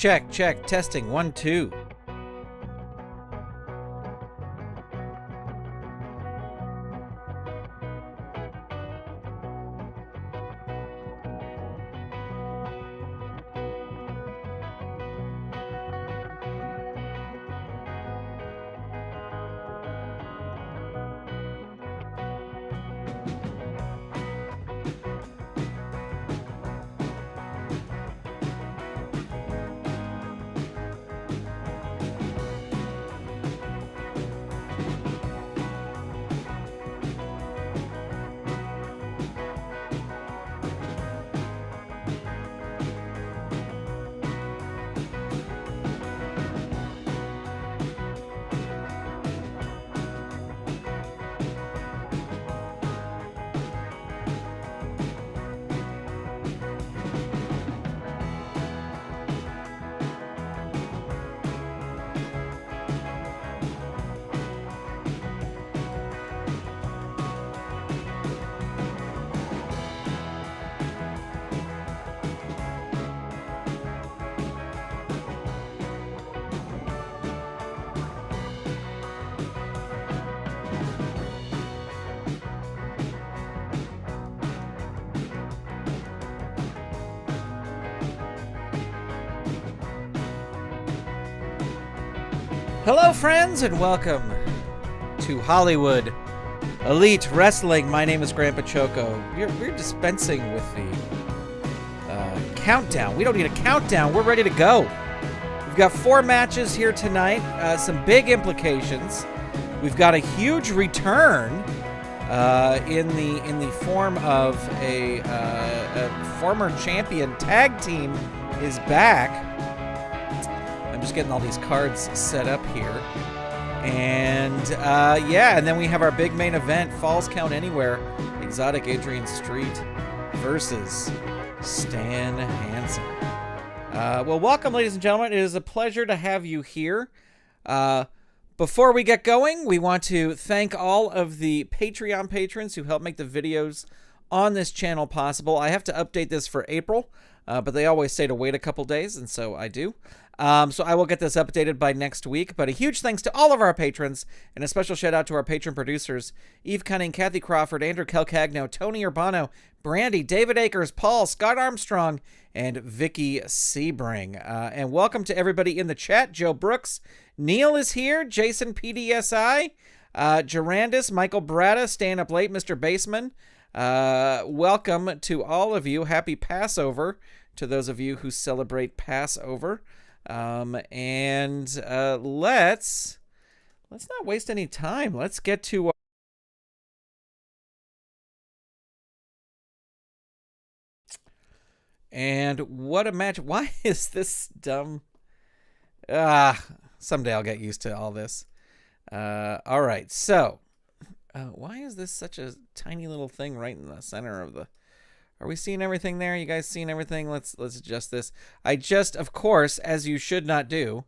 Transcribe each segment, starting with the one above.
check, check. Testing, 1, 2. Hello, friends, and welcome to Hollywood Elite Wrestling. My name is Grandpa Choco. We're dispensing with the countdown. We don't need a countdown. We're ready to go. We've got 4 matches here tonight. Some big implications. We've got a huge return in the form of a former champion. Tag team is back. I'm just getting all these cards set up here. And, yeah, and then we have our big main event, Falls Count Anywhere, Exotic Adrian Street versus Stan Hansen. Well, welcome, ladies and gentlemen. It is a pleasure to have you here. Before we get going, we want to thank all of the Patreon patrons who help make the videos on this channel possible. I have to update this for April, but they always say to wait a couple days, and so I do. So I will get this updated by next week, but a huge thanks to all of our patrons, and a special shout out to our patron producers, Eve Cunning, Kathy Crawford, Andrew Calcagno, Tony Urbano, Brandy, David Akers, Paul, Scott Armstrong, and Vicky Sebring. And welcome to everybody in the chat. Joe Brooks, Neil is here, Jason PDSI, Gerandis, Michael Bratta, staying up late, Mr. Baseman. Welcome to all of you. Happy Passover to those of you who celebrate Passover. Let's not waste any time. Let's get to and what a match. Why is this dumb? Someday I'll get used to all this. All right. So, why is this such a tiny little thing right in the center of the... Are we seeing everything there? You guys seeing everything? Let's adjust this. I just, of course, as you should not do,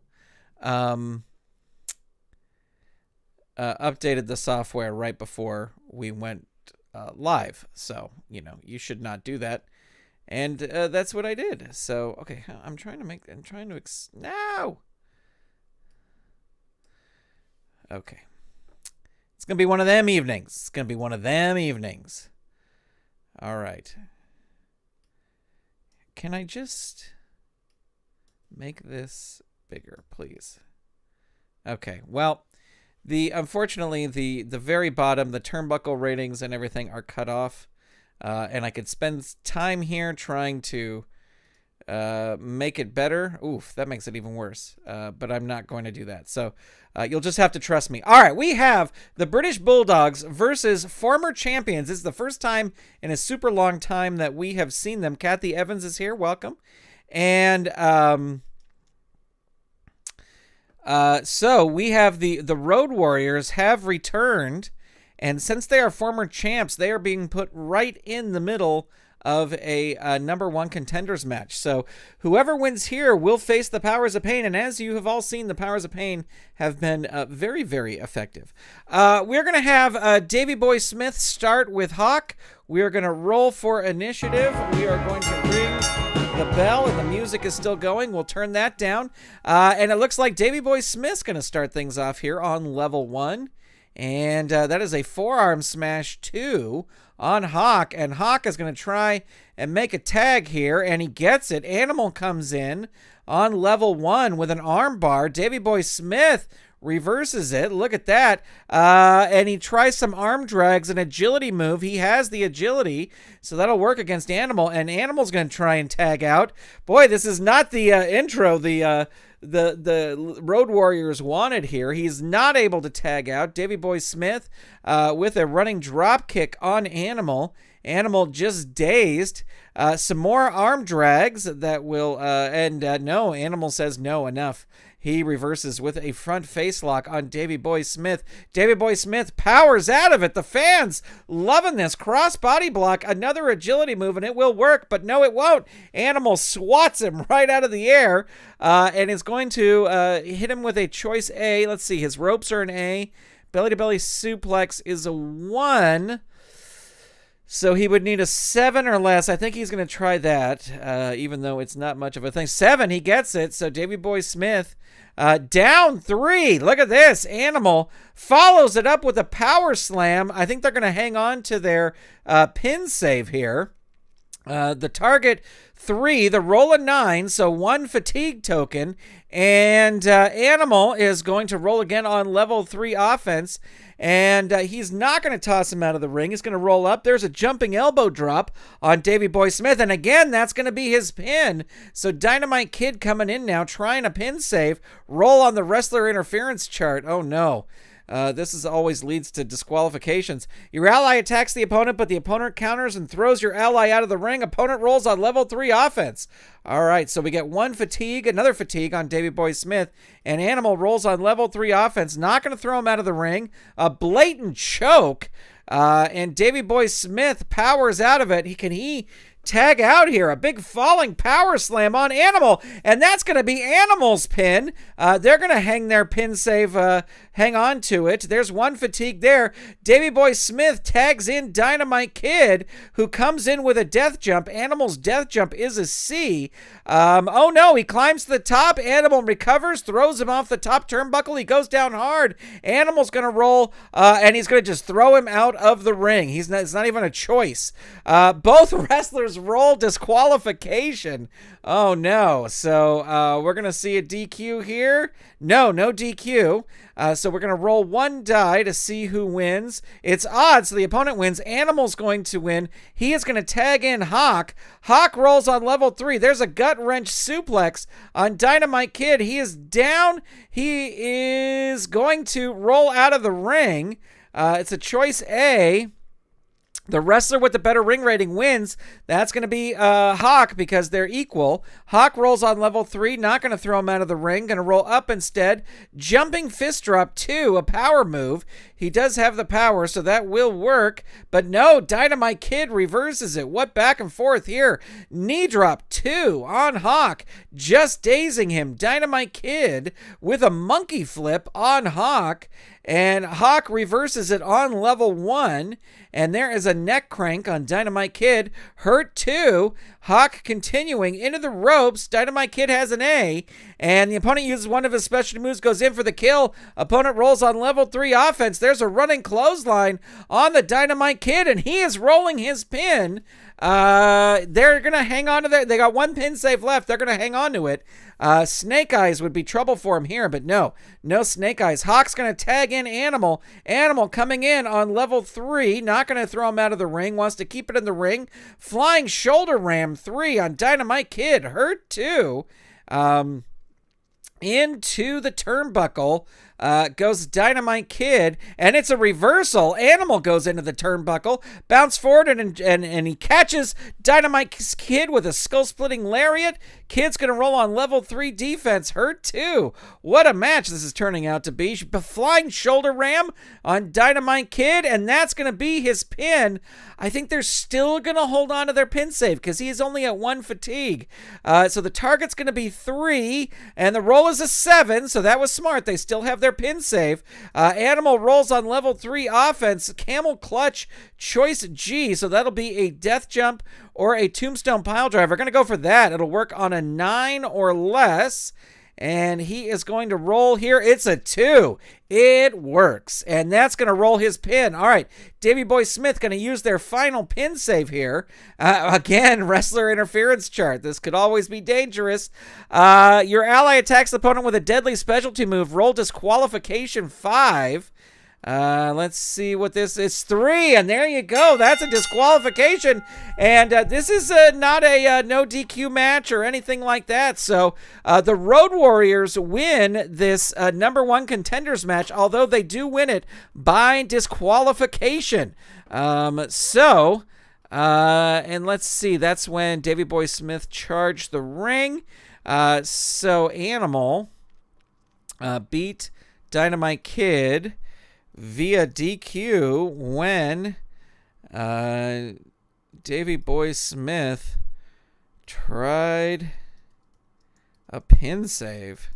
updated the software right before we went live. So, you know, you should not do that. And that's what I did. So, okay, I'm trying to no! Okay. It's going to be one of them evenings. All right. Can I just make this bigger, please? Okay. Well, unfortunately the very bottom, the turnbuckle ratings and everything are cut off, and I could spend time here trying to make it better. Oof, that makes it even worse. But I'm not going to do that. So you'll just have to trust me. All right, we have the British Bulldogs versus former champions. This is the first time in a super long time that we have seen them. Kathy Evans is here. Welcome. And so we have the Road Warriors have returned. And since they are former champs, they are being put right in the middle of a #1 Contenders match. So whoever wins here will face the Powers of Pain, and as you have all seen, the Powers of Pain have been very, very effective. We're going to have Davey Boy Smith start with Hawk. We are going to roll for initiative. We are going to bring the bell and the music is still going. We'll turn that down. And it looks like Davey Boy Smith's going to start things off here on level 1. And that is a forearm smash 2 on Hawk. And Hawk is going to try and make a tag here. And he gets it. Animal comes in on level 1 with an arm bar. Davey Boy Smith reverses it. Look at that. And he tries some arm drags, an agility move. He has the agility, so that'll work against Animal. And Animal's going to try and tag out. Boy, this is not the intro the Road Warriors wanted here. He's not able to tag out. Davey Boy Smith with a running drop kick on Animal. Animal just dazed. Some more arm drags that will, no, Animal says no, enough. He reverses with a front face lock on Davey Boy Smith. Davey Boy Smith powers out of it. The fans loving this cross body block. Another agility move, and it will work, but no, it won't. Animal swats him right out of the air and is going to hit him with a choice A. Let's see. His ropes are an A. Belly-to-belly suplex is a 1. So he would need a 7 or less. I think he's going to try that, even though it's not much of a thing. 7, he gets it. So Davey Boy Smith down 3. Look at this. Animal follows it up with a power slam. I think they're going to hang on to their pin save here. The target 3, the roll of 9, so 1 fatigue token. And Animal is going to roll again on level 3 offense. And he's not going to toss him out of the ring. He's going to roll up. There's a jumping elbow drop on Davey Boy Smith. And again, that's going to be his pin. So Dynamite Kid coming in now, trying a pin save. Roll on the wrestler interference chart. Oh, no. This always leads to disqualifications. Your ally attacks the opponent, but the opponent counters and throws your ally out of the ring. Opponent rolls on level 3 offense. All right, so we get 1 fatigue, another fatigue on Davey Boy Smith, and Animal rolls on level 3 offense. Not going to throw him out of the ring. A blatant choke, and Davey Boy Smith powers out of it. Can he tag out here? A big falling power slam on Animal, and that's going to be Animal's pin. They're going to hang their pin save, hang on to it. There's 1 fatigue there. Davey Boy Smith tags in Dynamite Kid, who comes in with a death jump. Animal's death jump is a C. Oh no, he climbs to the top. Animal recovers, throws him off the top turnbuckle. He goes down hard. Animal's going to roll, and he's going to just throw him out of the ring. It's not even a choice. Both wrestlers roll disqualification. Oh no. So we're going to see a DQ here. No DQ. So we're going to roll 1 die to see who wins. It's odds, so the opponent wins. Animal's going to win. He is going to tag in Hawk. Hawk rolls on level 3. There's a gut wrench suplex on Dynamite Kid. He is down. He is going to roll out of the ring. It's a choice A. The wrestler with the better ring rating wins. That's going to be Hawk because they're equal. Hawk rolls on level 3. Not going to throw him out of the ring. Going to roll up instead. Jumping fist drop 2, a power move. He does have the power, so that will work. But no, Dynamite Kid reverses it. What back and forth here? Knee drop 2 on Hawk. Just dazing him. Dynamite Kid with a monkey flip on Hawk. And Hawk reverses it on level 1. And there is a neck crank on Dynamite Kid. Hurt 2. Hawk continuing into the ropes. Dynamite Kid has an A. And the opponent uses one of his special moves, goes in for the kill. Opponent rolls on level 3 offense. There's a running clothesline on the Dynamite Kid, and he is rolling his pin. They're going to hang on to that. They got 1 pin save left. They're going to hang on to it. Snake Eyes would be trouble for him here, but no Snake Eyes. Hawk's going to tag in Animal. Animal coming in on level 3. Not going to throw him out of the ring. Wants to keep it in the ring. Flying shoulder ram 3 on Dynamite Kid. Hurt 2. Into the turnbuckle goes Dynamite Kid, and it's a reversal. Animal goes into the turnbuckle, bounce forward, and he catches Dynamite Kid with a skull-splitting lariat. Kid's going to roll on level 3 defense. Hurt 2. What a match this is turning out to be. Flying shoulder ram on Dynamite Kid, and that's going to be his pin. I think they're still going to hold on to their pin save because he is only at 1 fatigue. So the target's going to be 3, and the roll roll is a 7, so that was smart. They still have their pin save. Animal rolls on level 3 offense. Camel clutch, choice G, so that'll be a death jump or a tombstone pile driver. Going to go for that. It'll work on a 9 or less. And he is going to roll here. It's a 2. It works. And that's going to roll his pin. All right. Davey Boy Smith going to use their final pin save here. Again, wrestler interference chart. This could always be dangerous. Your ally attacks the opponent with a deadly specialty move. Roll disqualification 5. Let's see what this is. 3, and there you go. That's a disqualification. And this is not a no DQ match or anything like that. So the Road Warriors win this number 1 contenders match, although they do win it by disqualification. And let's see. That's when Davey Boy Smith charged the ring. So Animal beat Dynamite Kid via DQ when Davey Boy Smith tried a pin save.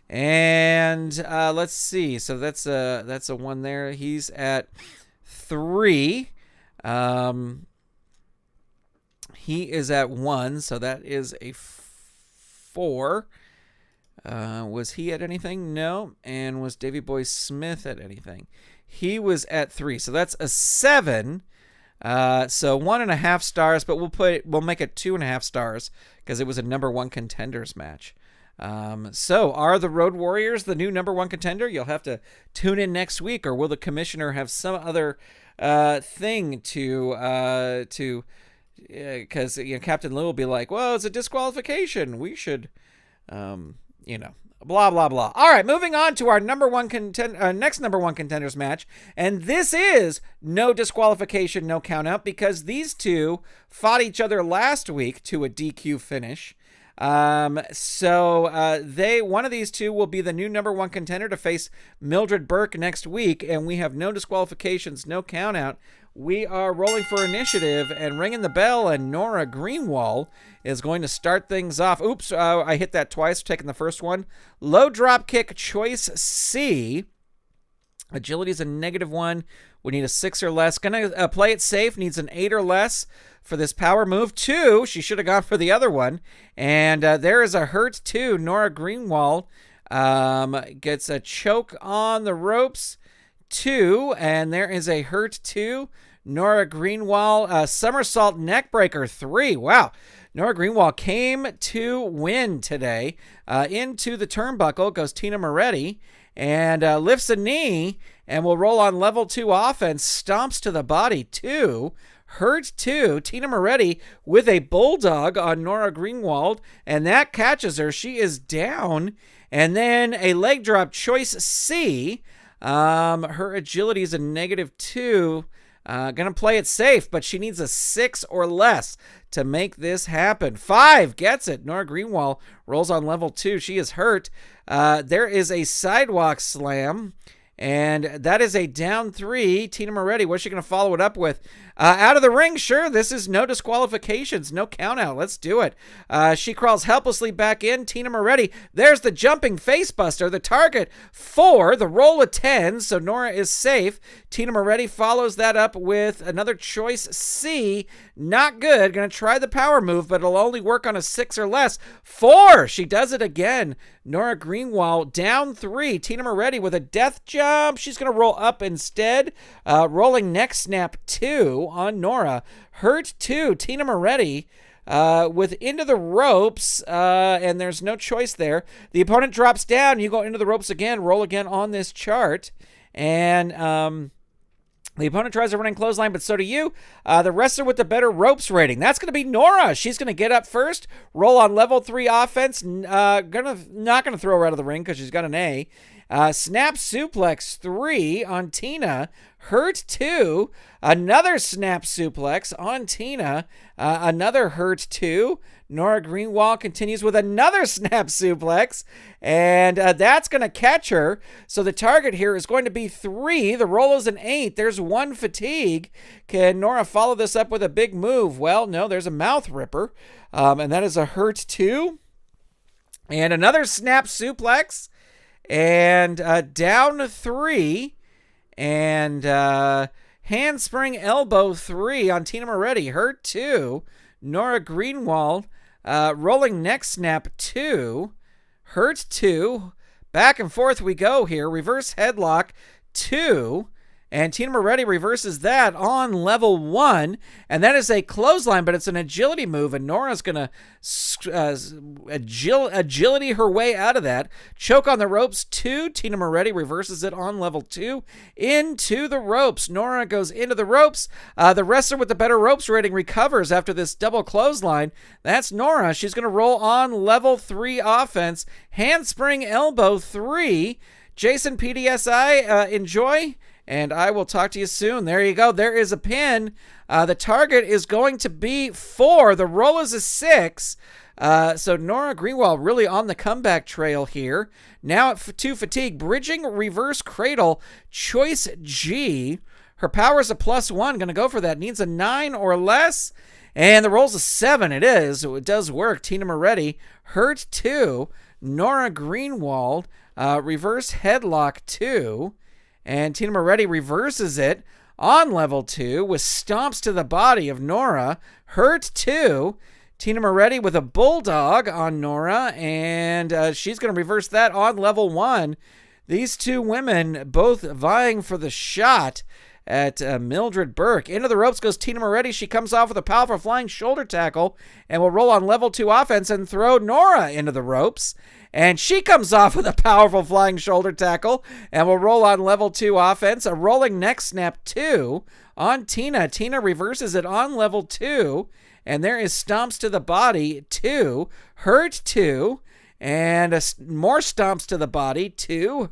And let's see. So that's a 1 there. He's at 3. He is at 1, so that is a 4. Was he at anything? No. And was Davey Boy Smith at anything? He was at 3. So that's a 7. So 1.5 stars, but we'll make it 2.5 stars because it was a number 1 contenders match. So are the Road Warriors the new number 1 contender? You'll have to tune in next week, or will the commissioner have some other thing to because Captain Lou will be like, well, it's a disqualification. We should blah, blah, blah. All right, moving on to our next number 1 contenders match. And this is no disqualification, no count out, because these two fought each other last week to a DQ finish. One of these two will be the new number 1 contender to face Mildred Burke next week. And we have no disqualifications, no count out. We are rolling for initiative and ringing the bell, and Nora Greenwald is going to start things off. Oops, I hit that twice, taking the first one. Low drop kick, choice C. Agility is a -1. We need a 6 or less. Gonna play it safe, needs an 8 or less for this power move. 2, she should have gone for the other one. And there is a hurt 2. Nora Greenwald gets a choke on the ropes. 2, and there is a hurt 2. Nora Greenwald, somersault neckbreaker 3. Wow. Nora Greenwald came to win today. Into the turnbuckle goes Tina Moretti and lifts a knee and will roll on level 2 offense. Stomps to the body 2. Hurt 2. Tina Moretti with a bulldog on Nora Greenwald, and that catches her. She is down. And then a leg drop, choice C. Her agility is a -2. Gonna play it safe, but she needs a 6 or less to make this happen. 5 gets it. Nora Greenwald rolls on level 2. She is hurt. There is a sidewalk slam, and that is a down 3. Tina Moretti, what's she gonna follow it up with? Out of the ring, sure. This is no disqualifications, no count out. Let's do it. She crawls helplessly back in. Tina Moretti, there's the jumping face buster. The target 4, the roll of 10, so Nora is safe. Tina Moretti follows that up with another choice C. Not good. Gonna try the power move, but it'll only work on a 6 or less. 4, she does it again. Nora Greenwald down 3. Tina Moretti with a death jump. She's gonna roll up instead. Rolling neck snap 2 on Nora. Hurt 2. Tina Moretti with into the ropes, and there's no choice there. The opponent drops down. You go into the ropes again. Roll again on this chart. And the opponent tries a running clothesline, but so do you. The wrestler with the better ropes rating. That's going to be Nora. She's going to get up first. Roll on level 3 offense. Not going to throw her out of the ring because she's got an A. Snap suplex 3 on Tina. Hurt 2. Another snap suplex on Tina. Another hurt 2. Nora Greenwald continues with another snap suplex, and that's going to catch her. So the target here is going to be 3. The roll is an 8. There's 1 fatigue. Can Nora follow this up with a big move? Well, no, there's a mouth ripper, and that is a hurt 2. And another snap suplex. And down 3. And handspring elbow 3 on Tina Moretti. Hurt 2. Nora Greenwald. Rolling neck snap 2. Hurt 2. Back and forth we go here. Reverse headlock 2. And Tina Moretti reverses that on level 1. And that is a clothesline, but it's an agility move. And Nora's going to agility her way out of that. Choke on the ropes 2. Tina Moretti reverses it on level 2 into the ropes. Nora goes into the ropes. The wrestler with the better ropes rating recovers after this double clothesline. That's Nora. She's going to roll on level 3 offense. Handspring elbow 3. Jason PDSI, enjoy. And I will talk to you soon. There you go. There is a pin. The target is going to be 4. The roll is a 6. So Nora Greenwald really on the comeback trail here. Now at 2 fatigue. Bridging reverse cradle. Choice G. Her power is a +1. Going to go for that. Needs a 9 or less. And the roll's a 7. It is. So it does work. Tina Moretti. Hurt 2. Nora Greenwald. Reverse headlock 2. And Tina Moretti reverses it on level 2 with stomps to the body of Nora. Hurt 2. Tina Moretti with a bulldog on Nora. And she's going to reverse that on level 1. These two women both vying for the shot at Mildred Burke. Into the ropes goes Tina Moretti. She comes off with a powerful flying shoulder tackle and will roll on level 2 offense and throw Nora into the ropes. And she comes off with a powerful flying shoulder tackle and will roll on level 2 offense. A rolling neck snap 2 on Tina. Tina reverses it on level 2. And there is stomps to the body 2. Hurt 2. And more stomps to the body 2.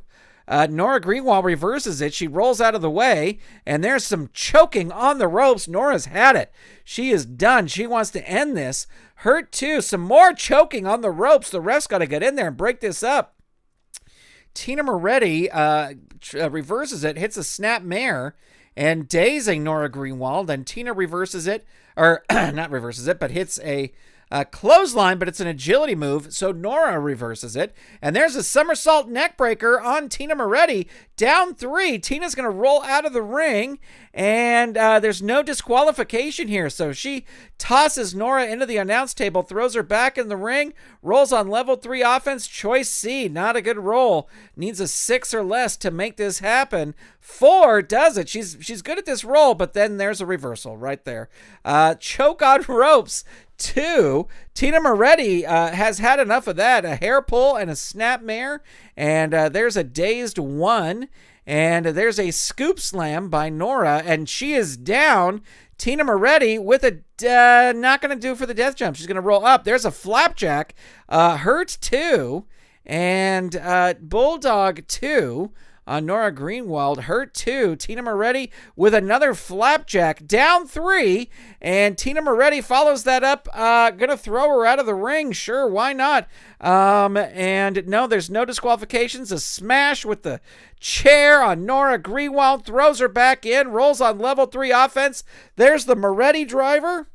Nora Greenwald reverses it. She rolls out of the way, and there's some choking on the ropes. Nora's had it. She is done. She wants to end this. Hurt 2. Some more choking on the ropes. The ref's got to get in there and break this up. Tina Moretti reverses it, hits a snap mare, and dazing Nora Greenwald. And Tina reverses it, or not reverses it, but hits a clothesline, but it's an agility move, so Nora reverses it. And there's a somersault neckbreaker on Tina Moretti. Down 3. Tina's going to roll out of the ring, and there's no disqualification here. So she tosses Nora into the announce table, throws her back in the ring, rolls on level 3 offense. Choice C, not a good roll. Needs a 6 or less to make this happen. 4 does it. She's good at this roll, but then there's a reversal right there. Choke on ropes 2. Tina Moretti has had enough of that. A hair pull and a snap mare. And there's a dazed 1. And there's a scoop slam by Nora. And she is down. Tina Moretti with a not going to do for the death jump. She's going to roll up. There's a flapjack. Hurt 2. And Bulldog 2. Nora Greenwald. Hurt 2. Tina Moretti with another flapjack. Down 3. And Tina Moretti follows that up. Gonna throw her out of the ring. Sure, why not? And no, there's no disqualifications. A smash with the chair on Nora Greenwald. Throws her back in. Rolls on level 3 offense. There's the Moretti driver.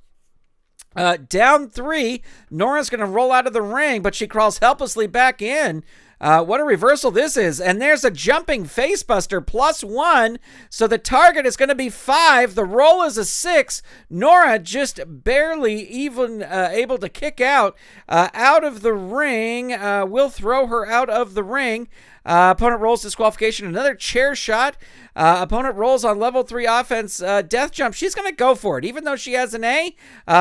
Down 3. Nora's going to roll out of the ring, but she crawls helplessly back in. What a reversal this is. And there's a jumping facebuster +1. So the target is going to be 5. The roll is a 6. Nora just barely even able to kick out of the ring. We'll throw her out of the ring. Opponent rolls disqualification. Another chair shot. Opponent rolls on level 3 offense. Death jump. She's going to go for it, even though she has an A.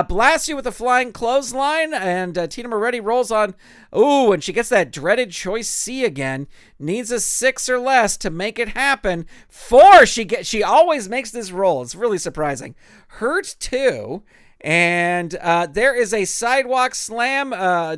Blasts you with a flying clothesline. And Tina Moretti rolls on. Ooh, and she gets that dreaded choice C again. Needs a 6 or less to make it happen. 4. She always makes this roll. It's really surprising. Hurt 2. And there is a sidewalk slam.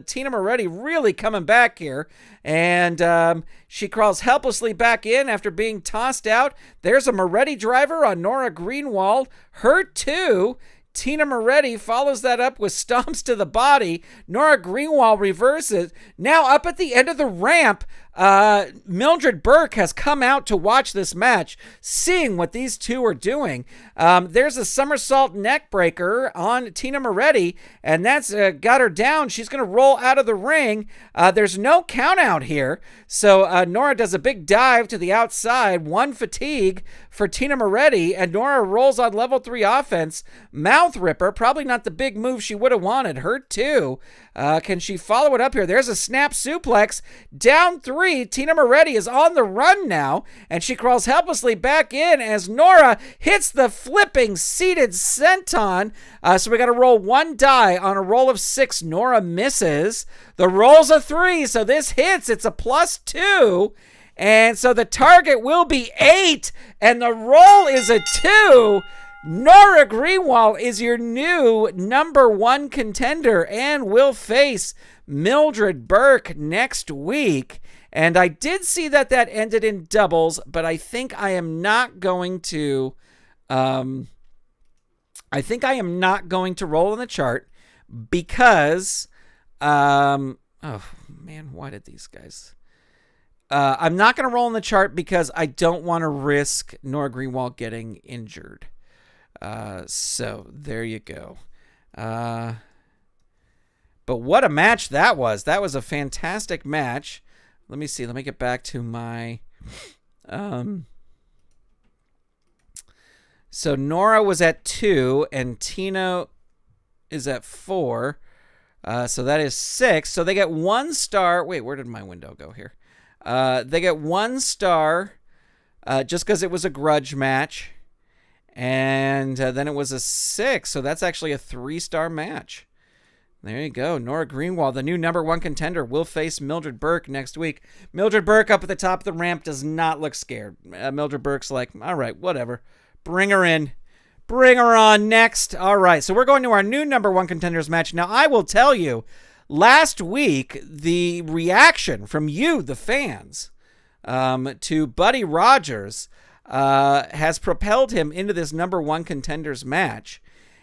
Tina Moretti really coming back here. And she crawls helplessly back in after being tossed out. There's a Moretti driver on Nora Greenwald. Hurt 2. Tina Moretti follows that up with stomps to the body. Nora Greenwald reverses. Now up at the end of the ramp, Mildred Burke has come out to watch this match, seeing what these two are doing. There's a somersault neck breaker on Tina Moretti, and that's got her down. She's going to roll out of the ring. There's no count out here. So Nora does a big dive to the outside. One fatigue for Tina Moretti, and Nora rolls on level 3 offense. Mouth ripper, probably not the big move she would have wanted. Hurt too. Can she follow it up here? There's a snap suplex. Down 3. Tina Moretti is on the run now, and she crawls helplessly back in as Nora hits the flipping seated senton. So we got to roll 1 die on a roll of 6. Nora misses. The roll's a 3, so this hits. It's a +2. And so the target will be 8, and the roll is a 2. Nora Greenwald is your new number 1 contender and will face Mildred Burke next week. And I did see that ended in doubles, but I think I am not going to roll in the chart because oh man, why did these guys? I'm not going to roll in the chart because I don't want to risk Nora Greenwald getting injured. So there you go. But what a match that was. That was a fantastic match. Let me see. Let me get back to my... So Nora was at 2 and Tina is at 4. So that is 6. So they get 1 star. Wait, where did my window go here? They get 1 star just because it was a grudge match. And then it was a 6. So that's actually a 3-star match. There you go. Nora Greenwald, the new number 1 contender, will face Mildred Burke next week. Mildred Burke up at the top of the ramp does not look scared. Mildred Burke's like, all right, whatever. Bring her in. Bring her on next. All right, so we're going to our new number 1 contenders match. Now, I will tell you, last week, the reaction from you, the fans, to Buddy Rogers has propelled him into this number 1 contenders match.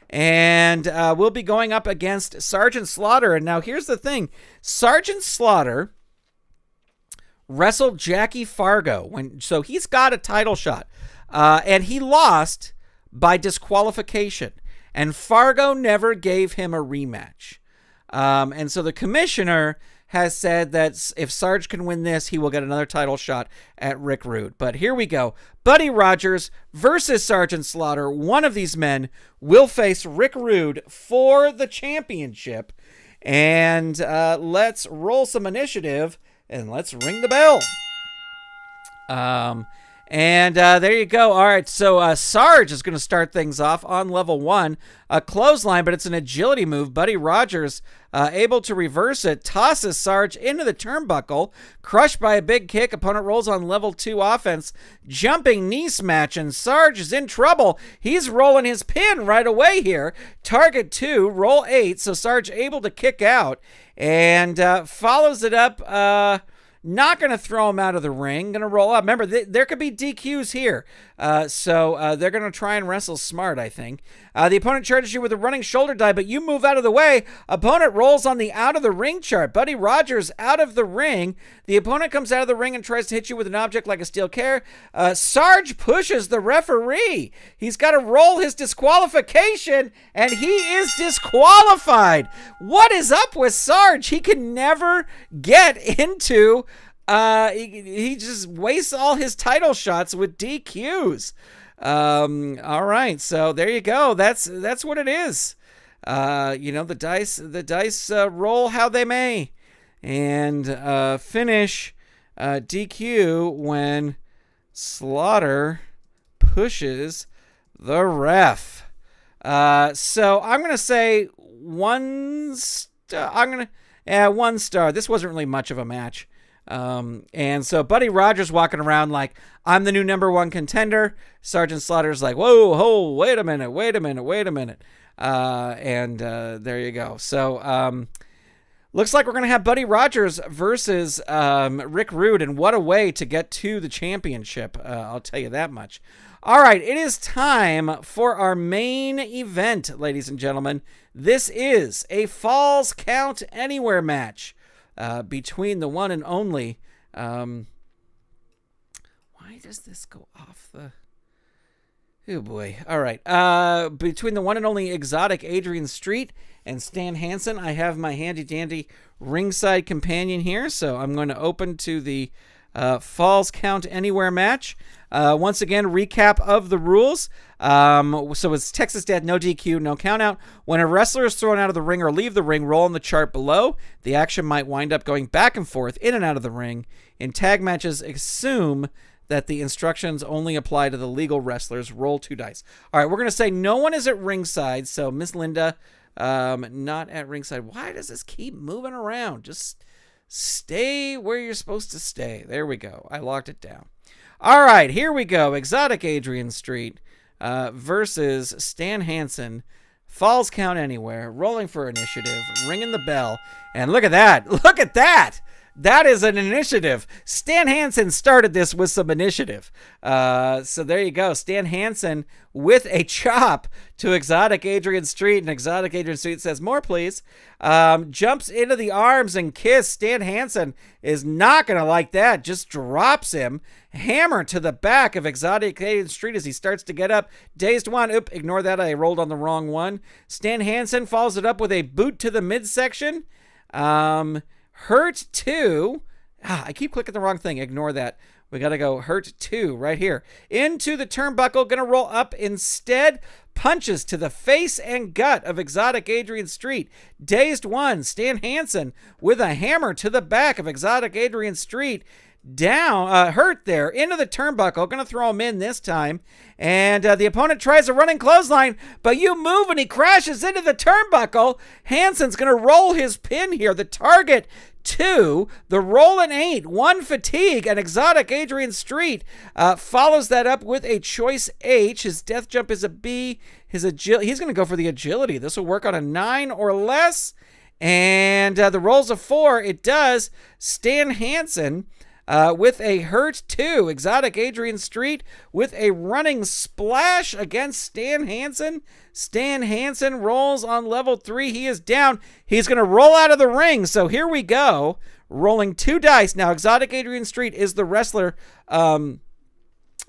And we'll be going up against Sergeant Slaughter. And now here's the thing. Sergeant Slaughter wrestled Jackie Fargo. So he's got a title shot. And he lost by disqualification. And Fargo never gave him a rematch. And so the commissioner has said that if Sarge can win this, he will get another title shot at Rick Rude. But here we go. Buddy Rogers versus Sergeant Slaughter. One of these men will face Rick Rude for the championship. And let's roll some initiative and let's ring the bell. And there you go. All right, so Sarge is going to start things off on level 1. A clothesline, but it's an agility move. Buddy Rogers able to reverse it, tosses Sarge into the turnbuckle, crushed by a big kick. Opponent rolls on level 2 offense. Jumping knee smash, and Sarge is in trouble. He's rolling his pin right away here. Target 2, roll 8, so Sarge able to kick out. And follows it up... Not going to throw him out of the ring. Going to roll up. Remember, there could be DQs here. So they're going to try and wrestle smart, I think. The opponent charges you with a running shoulder dive, but you move out of the way. Opponent rolls on the out of the ring chart. Buddy Rogers out of the ring. The opponent comes out of the ring and tries to hit you with an object like a steel chair. Sarge pushes the referee. He's got to roll his disqualification, and he is disqualified. What is up with Sarge? He can never get into... he just wastes all his title shots with DQs. All right, so there you go. That's what it is. The dice roll how they may, and finish DQ when Slaughter pushes the ref. So I'm gonna say 1 star. 1 star. This wasn't really much of a match. And so Buddy Rogers walking around like, I'm the new number 1 contender. Sergeant Slaughter's like, whoa, wait a minute. And there you go. So, looks like we're going to have Buddy Rogers versus Rick Rude, and what a way to get to the championship. I'll tell you that much. All right, it is time for our main event, ladies and gentlemen. This is a Falls Count Anywhere match between the one and only... why does this go off the... Oh, boy. All right. Between the one and only exotic Adrian Street and Stan Hansen, I have my handy-dandy ringside companion here, so I'm going to open to the Falls Count Anywhere match. Once again, recap of the rules. So it's Texas Death, no DQ, no countout. When a wrestler is thrown out of the ring or leave the ring, roll on the chart below. The action might wind up going back and forth, in and out of the ring. In tag matches, assume that the instructions only apply to the legal wrestlers. Roll 2 dice. All right, we're going to say no one is at ringside. So Miss Linda, not at ringside. Why does this keep moving around? Just stay where you're supposed to stay. There we go. I locked it down. All right, here we go. Exotic Adrian Street versus Stan Hansen. Falls Count Anywhere. Rolling for initiative. Ringing the bell. And look at that. Look at that. That is an initiative. Stan Hansen started this with some initiative. So there you go. Stan Hansen with a chop to Exotic Adrian Street. And Exotic Adrian Street says, more please. Jumps into the arms and kiss. Stan Hansen is not going to like that. Just drops him. Hammer to the back of Exotic Adrian Street as he starts to get up. Dazed one. Oop, ignore that. I rolled on the wrong one. Stan Hansen follows it up with a boot to the midsection. Hurt 2. I keep clicking the wrong thing. Ignore that. We got to go hurt 2 right here. Into the turnbuckle. Going to roll up instead. Punches to the face and gut of Exotic Adrian Street. Dazed 1. Stan Hansen with a hammer to the back of Exotic Adrian Street. Down, hurt there, into the turnbuckle. Going to throw him in this time. And the opponent tries a running clothesline, but you move and he crashes into the turnbuckle. Hansen's going to roll his pin here. The target 2, the roll an 8, 1 fatigue, and Exotic Adrian Street follows that up with a choice H. His death jump is a B. He's going to go for the agility. This will work on a 9 or less. And the roll's a 4. It does. Stan Hansen with a hurt 2. Exotic Adrian Street with a running splash against Stan Hansen. Stan Hansen rolls on level 3. He is down. He's going to roll out of the ring. So here we go. Rolling 2 dice. Now, Exotic Adrian Street is the wrestler on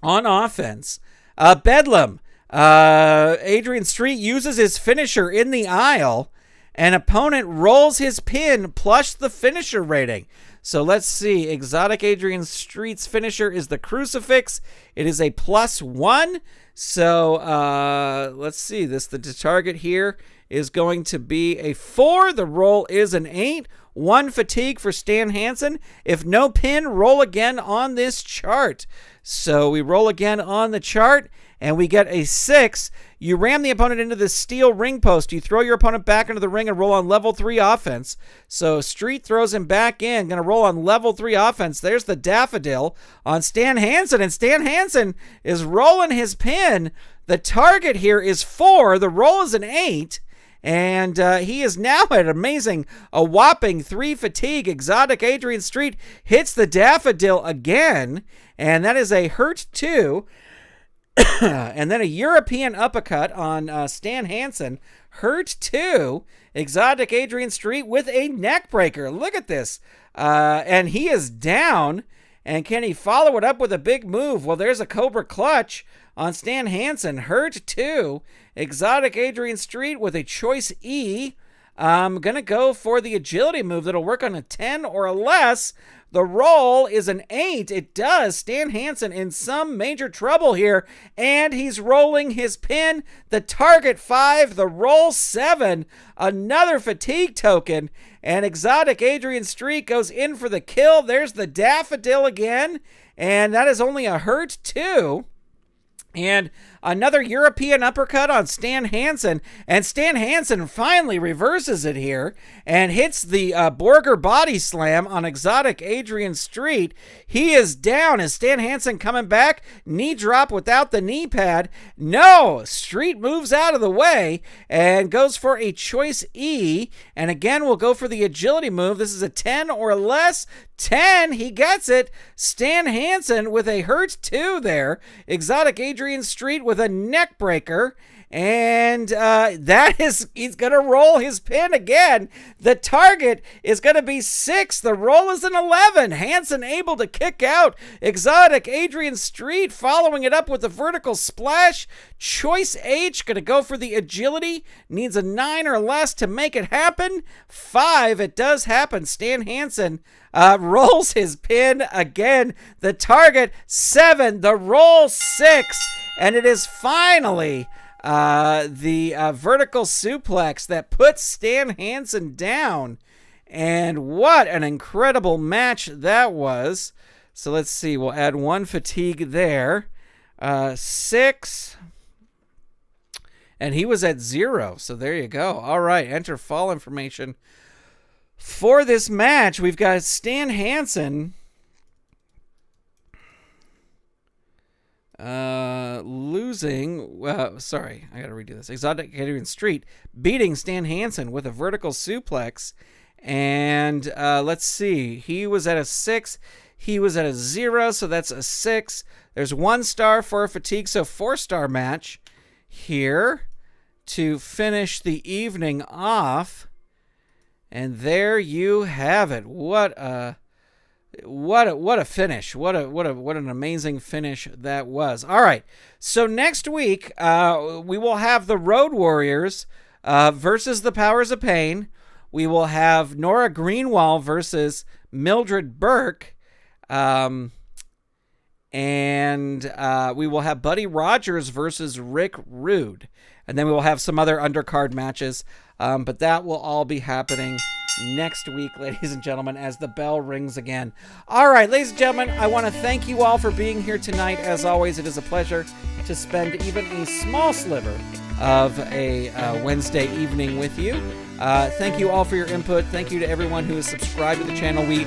offense. Bedlam. Adrian Street uses his finisher in the aisle. An opponent rolls his pin plus the finisher rating. So let's see. Exotic Adrian Street's finisher is the crucifix. It is a +1. So let's see. The target here is going to be a 4. The roll is an 8. 1 fatigue for Stan Hansen. If no pin, roll again on this chart. So we roll again on the chart, and we get a 6. You ram the opponent into the steel ring post. You throw your opponent back into the ring and roll on level 3 offense. So Street throws him back in. Going to roll on level 3 offense. There's the daffodil on Stan Hansen, and Stan Hansen is rolling his pin. The target here is 4. The roll is an 8. And he is now at a whopping 3 fatigue. Exotic Adrian Street hits the daffodil again, and that is a hurt 2. And then a European uppercut on Stan Hansen. Hurt 2. Exotic Adrian Street with a neck breaker. Look at this. And he is down. And can he follow it up with a big move? Well, there's a Cobra Clutch on Stan Hansen. Hurt 2. Exotic Adrian Street with a choice E. I'm going to go for the agility move that'll work on a 10 or less. The roll is an 8. It does. Stan Hansen in some major trouble here, and he's rolling his pin. The target 5, the roll 7, another fatigue token, and Exotic Adrian Street goes in for the kill. There's the daffodil again, and that is only a hurt 2. And Another European uppercut on Stan Hansen, and Stan Hansen finally reverses it here and hits the Borger body slam on exotic Adrian Street. He is down. Is Stan Hansen coming back? Knee drop without the knee pad. No, Street moves out of the way and goes for a choice E, and again we'll go for the agility move. This is a 10 or less. 10, he gets it. Stan Hansen with a hurt 2 there. Exotic Adrian Street with a neck breaker. And he's going to roll his pin again. The target is going to be 6. The roll is an 11. Hansen able to kick out exotic Adrian Street, following it up with a vertical splash. Choice H going to go for the agility. Needs a 9 or less to make it happen. 5, it does happen. Stan Hansen rolls his pin again. The target 7. The roll 6. And it is finally the vertical suplex that puts Stan Hansen down. And what an incredible match that was. So let's see. We'll add 1 fatigue there. 6. And he was at 0. So there you go. All right. Enter fall information. For this match, we've got Stan Hansen losing. Sorry, I gotta redo this. Exotic Adrian Street beating Stan Hansen with a vertical suplex. And let's see. He was at a 6. He was at a 0, so that's a 6. There's 1 star for a fatigue, so 4-star match here to finish the evening off. And there you have it. What a finish. What an amazing finish that was. All right. So next week, we will have the Road Warriors versus the Powers of Pain. We will have Nora Greenwald versus Mildred Burke. And we will have Buddy Rogers versus Rick Rude. And then we will have some other undercard matches. But that will all be happening next week, ladies and gentlemen, as the bell rings again. All right, ladies and gentlemen, I want to thank you all for being here tonight. As always, it is a pleasure to spend even a small sliver of a Wednesday evening with you. Thank you all for your input. Thank you to everyone who has subscribed to the channel. We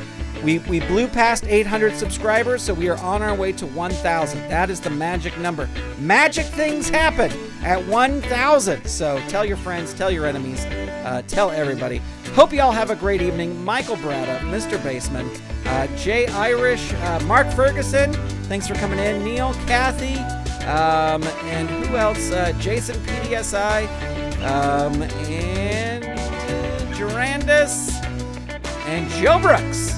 blew past 800 subscribers, so we are on our way to 1,000. That is the magic number. Magic things happen at 1,000. So tell your friends, tell your enemies, tell everybody. Hope you all have a great evening. Michael Bratta, Mr. Baseman, Jay Irish, Mark Ferguson, thanks for coming in. Neil, Kathy, and who else? Jason PDSI, and Durandus, and Joe Brooks.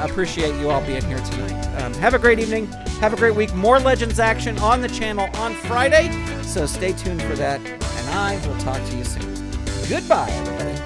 Appreciate you all being here tonight. Have a great evening. Have a great week. More Legends action on the channel on Friday, so stay tuned for that, and I will talk to you soon. Goodbye, everybody.